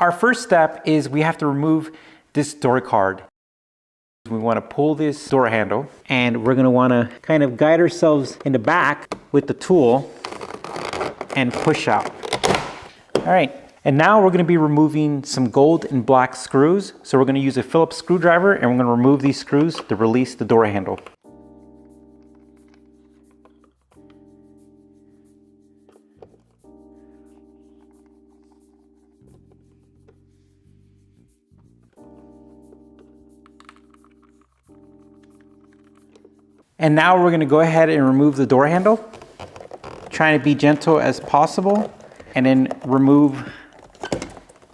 Our first step is we have to remove this door card. We want to pull this door handle, and we're going to want to kind of guide ourselves in the back with the tool and push out. All right, and now we're going to be removing some gold and black screws. So we're going to use a Phillips screwdriver, and we're going to remove these screws to release the door handle. And now we're going to go ahead and remove the door handle, trying to be gentle as possible, and then remove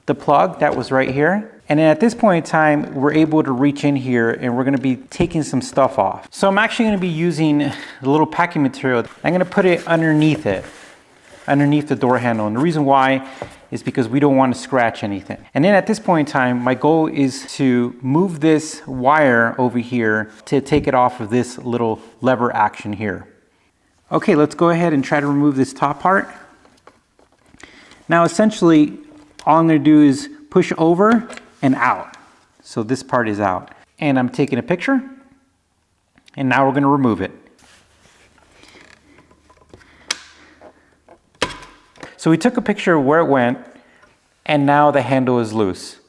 the plug that was right here. And then at this point in time, we're able to reach in here and we're going to be taking some stuff off. So I'm actually going to be using the little packing material. I'm going to put it underneath the door handle. And the reason why is because we don't want to scratch anything. And then at this point in time, my goal is to move this wire over here to take it off of this little lever action here. Okay, let's go ahead and try to remove this top part. Now essentially, all I'm going to do is push over and out. So this part is out. And I'm taking a picture, and now we're going to remove it. So we took a picture of where it went, and now the handle is loose.